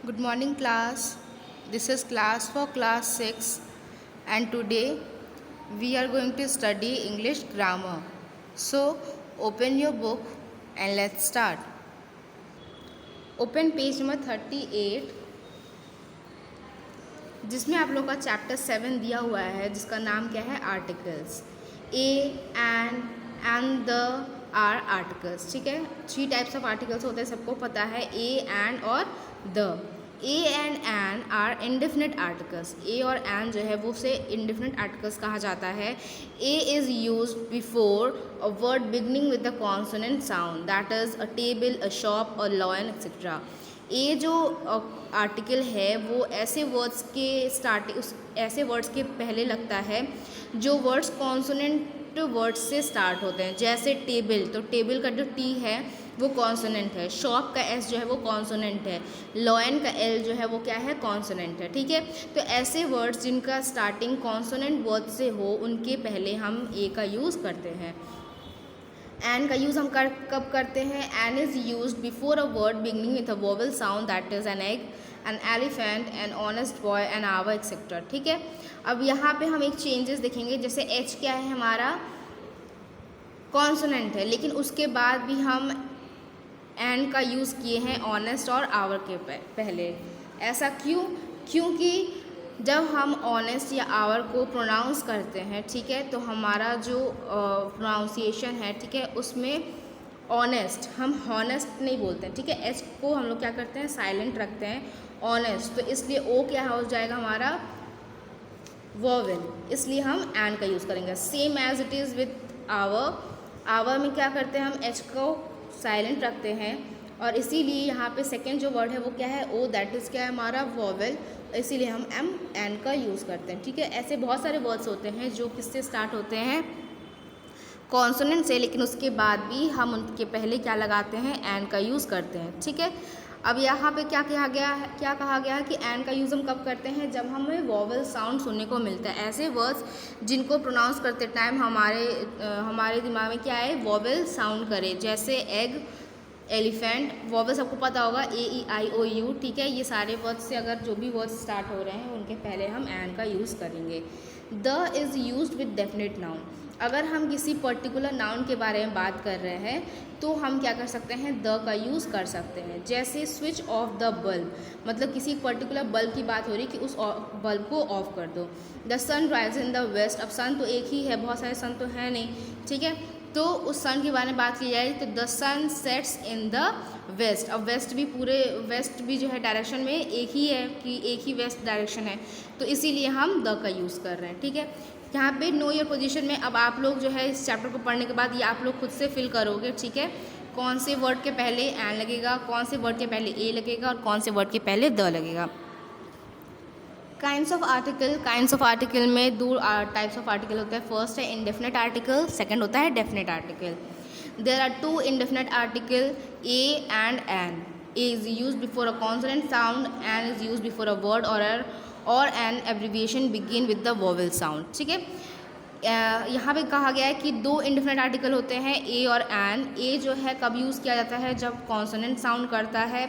Good morning, class. This is class for class 6, and today we are going to study English grammar. So, open your book and let's start. Open page number 38, जिसमें आप लोग का chapter 7 दिया हुआ है, जिसका नाम क्या है? Articles. A and the are articles. ठीक है, 3 टाइप्स ऑफ आर्टिकल्स होते हैं, सबको पता है. ए एंड और the. A and an are indefinite articles. A और एन जो है वो उसे इंडेफिनिट आर्टिकल्स कहा जाता है. A is use before a word beginning with the consonant sound, that is a table, a shop, a lion, etcetera. A जो article है वो ऐसे वर्ड्स के ऐसे वर्ड्स के पहले लगता है जो वर्ड्स कॉन्सोनेंट वर्ड्स से स्टार्ट होते हैं. जैसे टेबल, तो टेबल का जो टी है वो कॉन्सोनेंट है. शॉप का एस जो है वो कॉन्सोनेंट है. लॉयन का एल जो है वो क्या है? कॉन्सोनेंट है. ठीक है, तो ऐसे वर्ड्स जिनका स्टार्टिंग कॉन्सोनेंट वर्ड से हो उनके पहले हम ए का यूज़ करते हैं. एन का यूज़ हम कब करते हैं? An is use before a word beginning with a vowel sound, that is an egg, an elephant, an honest boy, an hour, etcetera. ठीक है, अब यहाँ पे हम एक चेंजेस देखेंगे. जैसे एच क्या है? हमारा कॉन्सोनेंट है, लेकिन उसके बाद भी हम एन का यूज़ किए हैं ऑनेस्ट और आवर के पहले. ऐसा क्यों? क्योंकि जब हम ऑनेस्ट या आवर को प्रोनाउंस करते हैं, ठीक है, तो हमारा जो प्रोनाउंसिएशन है, ठीक है, उसमें ऑनेस्ट, हम हॉनेस्ट नहीं बोलते हैं. ठीक है, एच को हम लोग क्या करते हैं? साइलेंट रखते हैं. ऑनेस्ट, तो इसलिए ओ क्या हो जाएगा? हमारा वोवेल, इसलिए हम एन का यूज़ करेंगे. Same as it is with hour. Hour में क्या करते हैं? हम एच को साइलेंट रखते हैं, और इसीलिए यहाँ पे सेकेंड जो वर्ड है वो क्या है? ओ, दैट इज़ क्या है? हमारा वोवेल, इसीलिए हम एन का यूज़ करते हैं. ठीक है, ऐसे बहुत सारे वर्ड्स होते हैं जो किससे स्टार्ट होते हैं? कॉन्सोनेंट से, लेकिन उसके बाद भी हम उनके पहले क्या लगाते हैं? एन का यूज़ करते हैं. ठीक है, अब यहाँ पे क्या कहा गया है कि एन का यूज़ हम कब करते हैं? जब हमें वोवेल साउंड सुनने को मिलता है. ऐसे वर्ड्स जिनको प्रोनाउंस करते टाइम हमारे दिमाग में क्या है? वोवेल साउंड करे. जैसे एग, एलिफेंट, वोवेल सबको पता होगा, ए ई आई ओ यू. ठीक है, ये सारे वर्ड्स से अगर जो भी वर्ड्स स्टार्ट हो रहे हैं उनके पहले हम एन का यूज़ करेंगे. The is used with definite noun. अगर हम किसी पर्टिकुलर नाउन के बारे में बात कर रहे हैं तो हम क्या कर सकते हैं? द का यूज़ कर सकते हैं. जैसे स्विच ऑफ द बल्ब, मतलब किसी पर्टिकुलर बल्ब की बात हो रही कि उस बल्ब को ऑफ कर दो. The sun rise in the west. अब सन तो एक ही है, बहुत सारे सन तो है नहीं. ठीक है, तो उस सन के बारे में बात की जाए तो the sun sets in the west. अब वेस्ट भी जो है डायरेक्शन में एक ही है कि एक ही वेस्ट डायरेक्शन है, तो इसीलिए हम द का यूज़ कर रहे हैं. ठीक है, यहाँ पे नो योर पोजीशन में अब आप लोग जो है इस चैप्टर को पढ़ने के बाद ये आप लोग खुद से फिल करोगे. ठीक है, कौन से वर्ड के पहले एन लगेगा, कौन से वर्ड के पहले ए लगेगा और कौन से वर्ड के पहले द लगेगा. काइंड्स ऑफ आर्टिकल में 2 टाइप्स ऑफ आर्टिकल होते हैं. फर्स्ट है इंडेफिनिट आर्टिकल, सेकंड होता है definite article. There are 2 indefinite article, a and an. A is use before a consonant sound, an is use before a word और an abbreviation begin with the vowel sound. ठीक है, यहाँ पे कहा गया है कि 2 इंडेफिनिट आर्टिकल होते हैं, ए और एन. ए जो है कब यूज़ किया जाता है? जब कॉन्सोनेंट साउंड करता है.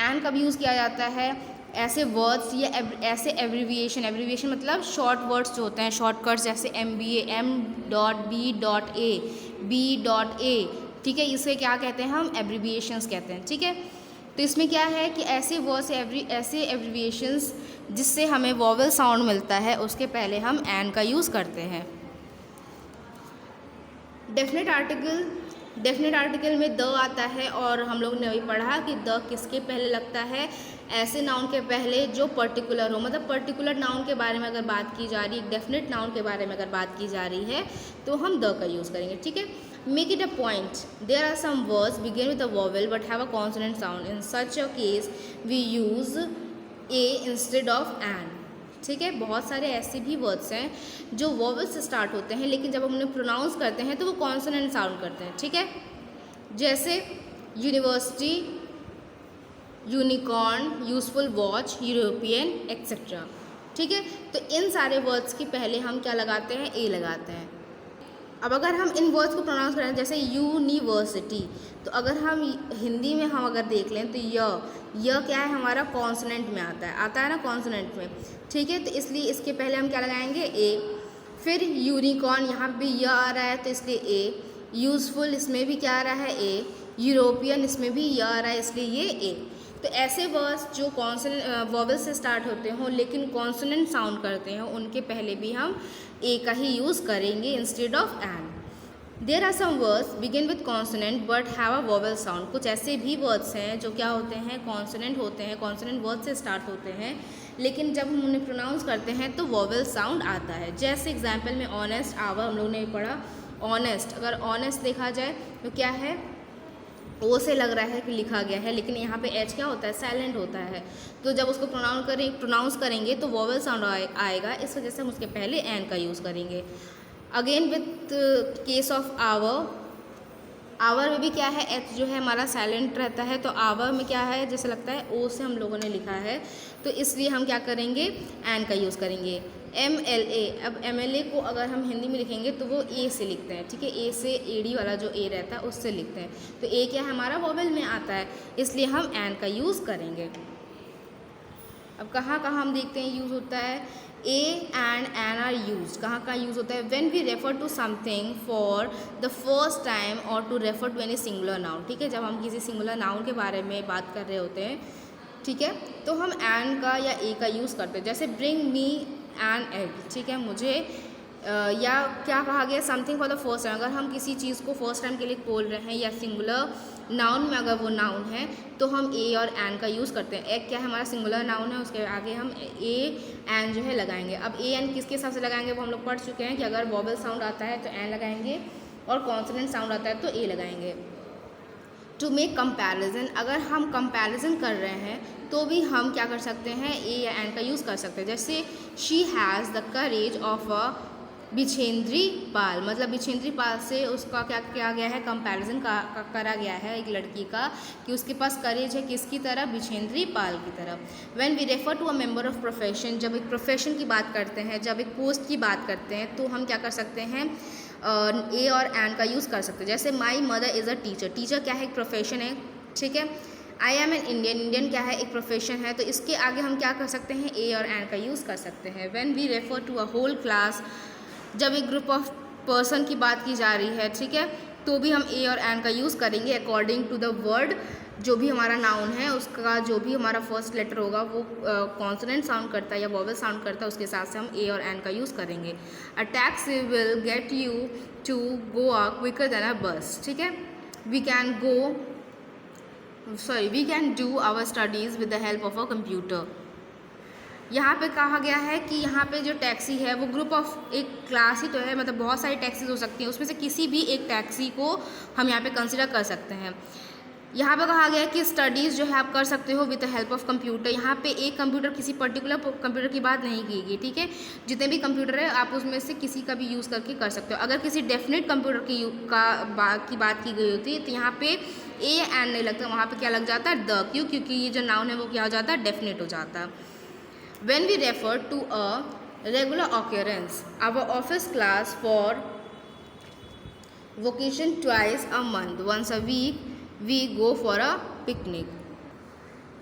एन कब यूज़ किया जाता है? ऐसे वर्ड्स या ऐसे एब्रीविएशन मतलब शॉर्ट वर्ड्स जो होते हैं, शॉर्टकट्स, जैसे MBA, M.B.A, ठीक है, इसे क्या कहते हैं? हम एब्रीविएशंस कहते हैं. ठीक है, तो इसमें क्या है कि ऐसे वर्ड्स, ऐसे एब्रीविएशंस जिससे हमें वोवेल साउंड मिलता है उसके पहले हम एन का यूज़ करते हैं. डेफिनेट आर्टिकल में द आता है, और हम लोग ने अभी पढ़ा कि द किसके पहले लगता है? ऐसे नाउन के पहले जो पर्टिकुलर हो, मतलब पर्टिकुलर नाउन के बारे में अगर बात की जा रही है, डेफिनेट नाउन के बारे में अगर बात की जा रही है तो हम द का यूज़ करेंगे. ठीक है, make it a point. There are some words begin with a vowel but have a consonant sound. In such a case we use a instead of an. ठीक है, बहुत सारे ऐसे भी वर्ड्स हैं जो वोवेल से स्टार्ट होते हैं, लेकिन जब हम उन्हें प्रोनाउंस करते हैं तो वो कॉन्सोनेंट साउंड करते हैं. ठीक है, जैसे university, unicorn, useful watch, European, etcetera. ठीक है, तो इन सारे वर्ड्स के पहले हम क्या लगाते हैं? ए लगाते हैं. अब अगर हम इन वर्ड्स को प्रोनाउंस करें जैसे यूनिवर्सिटी, तो अगर हम हिंदी में हम अगर देख लें तो य क्या है हमारा कॉन्सोनेंट में आता है ना कॉन्सोनेंट में, ठीक है। तो इसलिए इसके पहले हम क्या लगाएंगे ए। फिर यूनिकॉर्न, यहाँ पे भी य आ रहा है तो इसलिए ए। यूज़फुल, इसमें भी क्या आ रहा है ए। यूरोपियन, इसमें भी य आ रहा है इसलिए ये ए। तो ऐसे वर्ड्स जो कॉन्सोनेंट वोवेल से स्टार्ट होते हों लेकिन कॉन्सोनेंट साउंड करते हैं उनके पहले भी हम ए का ही यूज़ करेंगे instead of an. There are some words begin with consonant but have a vowel sound. कुछ ऐसे भी वर्ड्स हैं जो क्या होते हैं, कॉन्सोनेंट होते हैं, कॉन्सोनेंट वर्ड से स्टार्ट होते हैं लेकिन जब हम उन्हें प्रोनाउंस करते हैं तो वोवेल साउंड आता है। जैसे एग्जाम्पल में ऑनेस्ट, आवर हम लोगों ने पढ़ा। ऑनेस्ट, अगर ऑनेस्ट देखा जाए तो क्या है, ओ से लग रहा है कि लिखा गया है लेकिन यहाँ पे एच क्या होता है, साइलेंट होता है। तो जब उसको प्रोनाउंस करेंगे तो वोवेल साउंड आएगा, इस वजह से हम उसके पहले एन का यूज़ करेंगे। Again with case of hour में भी क्या है, एच जो है हमारा साइलेंट रहता है, तो आवर में क्या है, जैसे लगता है ओ से हम लोगों ने लिखा है तो इसलिए हम क्या करेंगे, एन का यूज़ करेंगे। MLA, अब MLA को अगर हम हिंदी में लिखेंगे तो वो ए से लिखते हैं, ठीक है। ए से एडी वाला जो ए रहता है उससे लिखते हैं, तो ए क्या है हमारा वोवेल में आता है इसलिए हम एन का यूज़ करेंगे। अब कहाँ कहाँ हम देखते हैं यूज़ होता है, a and an are use. कहाँ कहाँ यूज़ होता है, when we refer to something for the first time और to refer to any singular noun, ठीक है। जब हम किसी सिंगुलर नाउन के बारे में बात कर रहे होते हैं, ठीक है, तो हम एन का या ए का यूज़ करते हैं। जैसे ब्रिंग मी एन एग, ठीक है, मुझे या क्या कहा गया, something for the first time. अगर हम किसी चीज़ को फर्स्ट टाइम के लिए बोल रहे हैं या सिंगुलर नाउन में अगर वो नाउन है तो हम ए और एन का यूज़ करते हैं। एग क्या है हमारा सिंगुलर नाउन है, उसके आगे हम ए एन जो है लगाएंगे। अब ए एन किसके हिसाब से लगाएंगे वो हम लोग पढ़ चुके हैं कि अगर वोवेल साउंड आता है तो एन लगाएंगे और कॉन्सोनेंट साउंड आता है तो ए लगाएंगे। टू मेक कंपैरिजन, अगर हम कंपैरिजन कर रहे हैं तो भी हम क्या कर सकते हैं, ए या एन का यूज़ कर सकते हैं। जैसे she has the courage of a Bachendri Pal, मतलब बिछेंद्री पाल से उसका क्या किया गया है, कंपैरिजन करा गया है एक लड़की का कि उसके पास करेज है किसकी तरह, बिछेंद्री पाल की तरह। When we refer to a member of profession, जब एक प्रोफेशन की बात करते हैं, जब एक पोस्ट की बात करते हैं तो हम क्या कर सकते हैं, ए और एन का यूज़ कर सकते हैं। जैसे my mother is a teacher, teacher क्या है, एक प्रोफेशन है, ठीक है। I am an Indian, Indian क्या है, एक प्रोफेशन है, तो इसके आगे हम क्या कर सकते हैं, ए और एन का यूज़ कर सकते हैं। When we refer to a whole class, जब एक ग्रुप ऑफ पर्सन की बात की जा रही है, ठीक है, तो भी हम ए और एन का यूज़ करेंगे अकॉर्डिंग टू द वर्ड। जो भी हमारा नाउन है उसका जो भी हमारा फर्स्ट लेटर होगा वो कॉन्सोनेंट साउंड करता है या वोवेल साउंड करता है, उसके हिसाब से हम ए और एन का यूज़ करेंगे। A taxi will get you to go a quicker than a bus, ठीक है। We can do our studies with the help of a computer. यहाँ पे कहा गया है कि यहाँ पे जो टैक्सी है वो ग्रुप ऑफ एक क्लास ही तो है, मतलब बहुत सारी टैक्सीज हो सकती हैं, उसमें से किसी भी एक टैक्सी को हम यहाँ पे कंसिडर कर सकते हैं। यहाँ पे कहा गया है कि स्टडीज़ जो है आप कर सकते हो with the help of computer. यहाँ पे एक कंप्यूटर, किसी पर्टिकुलर कंप्यूटर की बात नहीं की गई, ठीक है। जितने भी कंप्यूटर है आप उसमें से किसी का भी यूज़ करके कर सकते हो। अगर किसी डेफिनेट कंप्यूटर की बात की गई होती है तो यहाँ पे ए एन नहीं लगता, वहाँ पे क्या लग जाता है, द, क्यों, क्योंकि ये जो नाउन है वो क्या हो जाता है, डेफिनेट हो जाता है। When we refer to a regular occurrence, our office class for vacation twice a month, once a week we go for a picnic.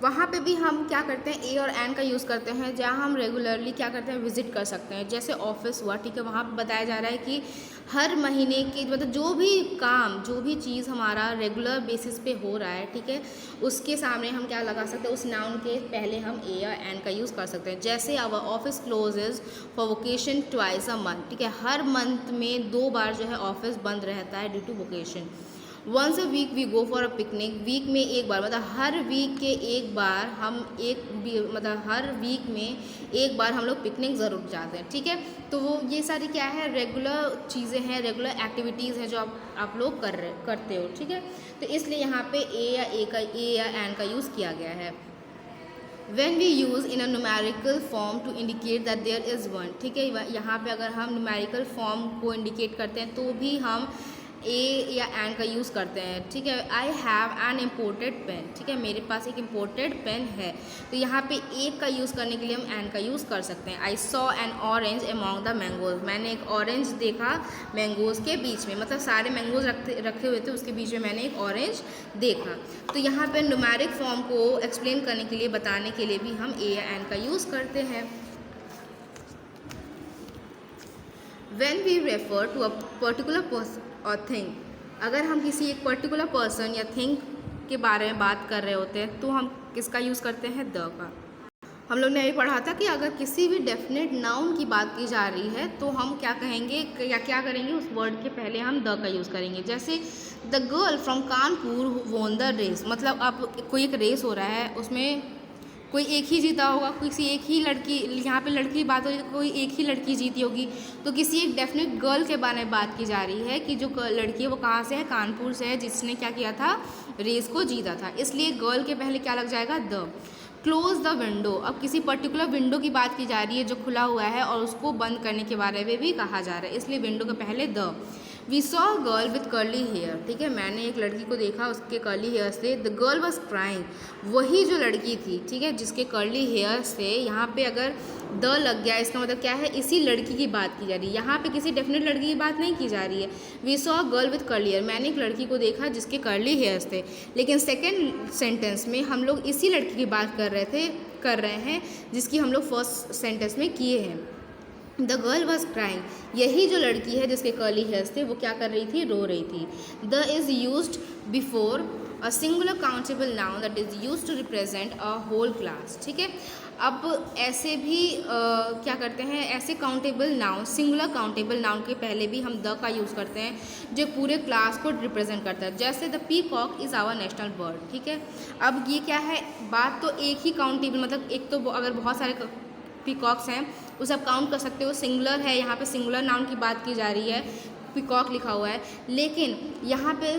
वहाँ पे भी हम क्या करते हैं, ए और एन का यूज़ करते हैं, जहाँ हम रेगुलरली क्या करते हैं, विज़िट कर सकते हैं। जैसे ऑफिस हुआ, ठीक है, वहाँ पे बताया जा रहा है कि हर महीने की मतलब जो भी काम, जो भी चीज़ हमारा रेगुलर बेसिस पे हो रहा है, ठीक है, उसके सामने हम क्या लगा सकते हैं, उस नाउन के पहले हम ए या एन का यूज़ कर सकते हैं। जैसे our office closes for vocation twice a month, ठीक है, हर मंथ में 2 बार जो है ऑफिस बंद रहता है due to vocation. Once a week we go for a picnic, week में एक बार, मतलब हर वीक के एक बार हम मतलब हर वीक में एक बार हम लोग पिकनिक ज़रूर जाते हैं, ठीक है। तो वो ये सारी क्या है, रेगुलर चीज़ें हैं, रेगुलर एक्टिविटीज़ हैं जो आप लोग करते हो, ठीक है। तो इसलिए यहाँ पे ए या एन का यूज़ किया गया है। When we use in a numerical form to indicate that there is one, ठीक है, यहाँ पे अगर हम numerical form को indicate करते हैं तो भी हम ए या एन का यूज़ करते हैं, ठीक है। I have an imported pen, ठीक है, मेरे पास एक इम्पोर्टेड पेन है, तो यहाँ पे एक का यूज़ करने के लिए हम एन का यूज़ कर सकते हैं। I saw an orange among the mangoes, मैंने एक ऑरेंज देखा मैंगोज़ के बीच में, मतलब सारे मैंगोज रखे हुए थे, उसके बीच में मैंने एक ऑरेंज देखा। तो यहाँ पे न्यूमेरिक फॉर्म को एक्सप्लेन करने के लिए, बताने के लिए भी हम ए या एन का यूज़ करते हैं। When we refer to a particular person or thing, अगर हम किसी एक पर्टिकुलर पर्सन या थिंग के बारे में बात कर रहे होते हैं तो हम किसका यूज़ करते हैं? द का। हम लोग ने अभी पढ़ा था कि अगर किसी भी डेफिनेट नाउन की बात की जा रही है तो हम क्या कहेंगे या क्या करेंगे, उस वर्ड के पहले हम द का यूज़ करेंगे। जैसे the girl from Kanpur won the race, मतलब अब कोई एक रेस हो रहा है, उसमें कोई एक ही जीता होगा, किसी एक ही लड़की, यहाँ पे लड़की की बात हो रही है, कोई एक ही लड़की जीती होगी, तो किसी एक डेफिनेट गर्ल के बारे में बात की जा रही है कि जो लड़की है वो कहाँ से है, कानपुर से है, जिसने क्या किया था, रेस को जीता था, इसलिए गर्ल के पहले क्या लग जाएगा? द। क्लोज द विंडो, अब किसी पर्टिकुलर विंडो की बात की जा रही है जो खुला हुआ है और उसको बंद करने के बारे में भी कहा जा रहा है, इसलिए विंडो के पहले the. We saw girl with curly hair, ठीक है, मैंने एक लड़की को देखा उसके कर्ली हेयर से। द गर्ल वॉज क्राइंग, वही जो लड़की थी, ठीक है, जिसके कर्ली हेयर से, यहाँ पे अगर द लग गया इसका मतलब क्या है, इसी लड़की की बात की जा रही है, यहाँ पे किसी डेफिनेट लड़की की बात नहीं की जा रही है। We saw girl with curly hair, मैंने एक लड़की को देखा जिसके कर्ली हेयर्स थे, लेकिन सेकेंड सेंटेंस में हम लोग इसी लड़की की बात कर रहे हैं जिसकी हम लोग फर्स्ट सेंटेंस में किए हैं। द गर्ल वॉज क्राइंग, यही जो लड़की है जिसके कर्ली हेयर्स थे वो क्या कर रही थी? रो रही थी। The is used before a singular countable noun that is used to represent a whole class, ठीक है। अब ऐसे भी क्या करते हैं, ऐसे countable noun, singular countable noun के पहले भी हम द का यूज़ करते हैं जो पूरे क्लास को रिप्रेजेंट करता है। जैसे the peacock is our national bird, ठीक है। अब ये क्या है, बात तो एक ही काउंटेबल, मतलब एक तो अगर बहुत सारे पीकॉक्स हैं उसे आप काउंट कर सकते हो, सिंगुलर है, यहाँ पे सिंगुलर नाउन की बात की जा रही है, पीकॉक लिखा हुआ है, लेकिन यहाँ पे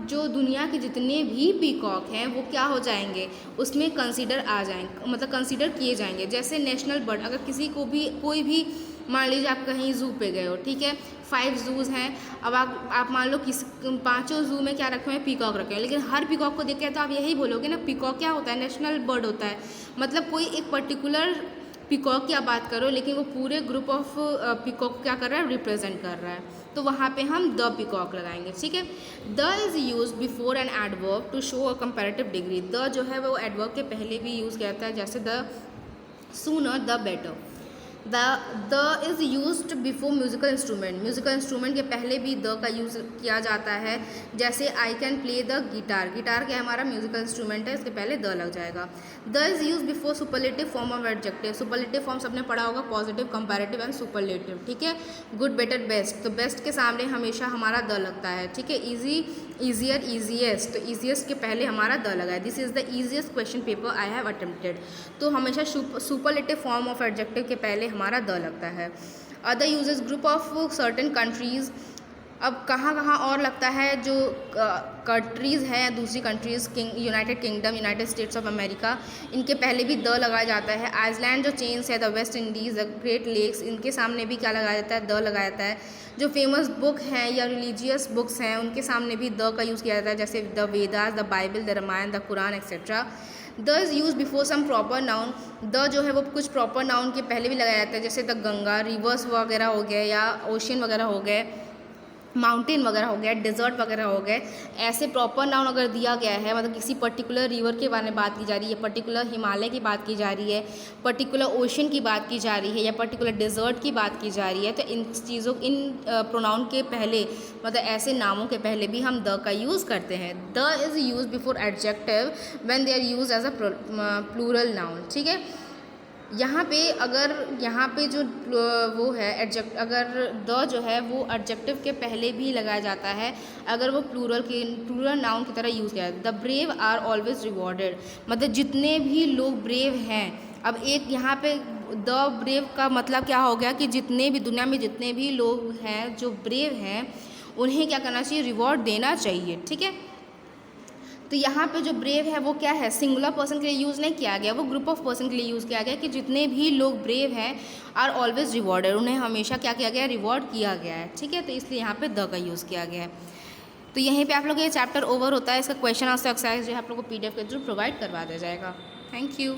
जो दुनिया के जितने भी पीकॉक हैं वो क्या हो जाएंगे, उसमें कंसीडर आ जाएंगे, मतलब कंसीडर किए जाएंगे। जैसे नेशनल बर्ड, अगर किसी को भी कोई भी, मान लीजिए आप कहीं ज़ू पे गए हो, ठीक है, 5 ज़ूज़ हैं, अब आप मान लो किस 5 ज़ू में क्या रखे हुए हैं, पीकॉक रखे हैं, लेकिन हर पीकॉक को देख के तो आप यही बोलोगे ना, पीकॉक क्या होता है? नेशनल बर्ड होता है, मतलब कोई एक पर्टिकुलर पीकॉक की आप बात करो लेकिन वो पूरे ग्रुप ऑफ पीकॉक को क्या कर रहा है? रिप्रेजेंट कर रहा है, तो वहाँ पे हम द पीकॉक लगाएंगे, ठीक है। The is use before an adverb to show a comparative degree, the जो है वो एडवर्ब के पहले भी यूज़ किया जाता है, जैसे the sooner the better. The is used before musical instrument, musical instrument के पहले भी द का यूज़ किया जाता है, जैसे I can play the guitar, guitar क्या है? हमारा म्यूज़िकल इंस्ट्रूमेंट है, इसके पहले द लग जाएगा। The is use before superlative form of adjective, superlative form सबने पढ़ा होगा, पॉजिटिव, कंपैरेटिव एंड सुपरलेटिव, ठीक है। गुड, बेटर, बेस्ट, तो बेस्ट के सामने हमेशा हमारा द लगता है, ठीक है। ईजी, ईजियर, ईजीएस्ट, तो ईजीएस्ट के पहले हमारा द लगा है। This is the easiest question paper I have attempted, तो हमेशा सुपरलेटिव फॉर्म ऑफ एडजेक्टिव के पहले हमारा द लगता है। Other uses, group of certain countries, अब कहाँ कहाँ और लगता है, जो कंट्रीज़ हैं, दूसरी countries, United kingdom, United states of America, इनके पहले भी द लगाया जाता है। आइसलैंड जो चेन्स है, the West Indies, the Great Lakes, इनके सामने भी क्या लगाया जाता है? द लगाया जाता है। जो फेमस बुक हैं या रिलीजियस बुक्स हैं उनके सामने भी द का यूज़ किया जाता है, जैसे the Vedas, the Bible, the Ramayana, the Quran etcetera. The is use before some proper noun, the जो है वो कुछ प्रॉपर नाउन के पहले भी लगाया जाता है, जैसे द गंगा, रिवर्स वगैरह हो गए, या ओशियन वगैरह हो गए, माउंटेन वगैरह हो गया, डिज़र्ट वगैरह हो गए, ऐसे प्रॉपर नाउन अगर दिया गया है, मतलब किसी पर्टिकुलर रिवर के बारे में बात की जा रही है, पर्टिकुलर हिमालय की बात की जा रही है, पर्टिकुलर ओशन की बात की जा रही है, या पर्टिकुलर डिज़र्ट की बात की जा रही है, तो इन चीज़ों, इन प्रोनाउन के पहले, मतलब ऐसे नामों के पहले भी हम द का यूज़ करते हैं। The is use before adjective when they are use as a plural noun, ठीक है। यहाँ पे अगर यहाँ पे जो वो है एडजेक्ट, अगर द जो है वो एडजेक्टिव के पहले भी लगाया जाता है अगर वो प्लूरल नाउन की तरह यूज़ किया है। The brave are always rewarded, मतलब जितने भी लोग ब्रेव हैं, अब एक यहाँ पे द ब्रेव का मतलब क्या हो गया कि जितने भी दुनिया में जितने भी लोग हैं जो ब्रेव हैं उन्हें क्या करना चाहिए? रिवॉर्ड देना चाहिए, ठीक है। तो यहाँ पे जो ब्रेव है वो क्या है? सिंगुलर पर्सन के लिए यूज़ नहीं किया गया, वो ग्रुप ऑफ पर्सन के लिए यूज़ किया गया कि जितने भी लोग ब्रेव हैं आर ऑलवेज रिवॉर्डेड, उन्हें हमेशा क्या किया गया? रिवॉर्ड किया गया है, ठीक है। तो इसलिए यहाँ पे द का यूज़ किया गया है। तो यहीं पे आप लोग ये चैप्टर ओवर होता है। इसका क्वेश्चन आंसर एक्सरसाइज जो है आप लोग को PDF के थ्रू प्रोवाइड करवा दिया जाएगा। Thank you.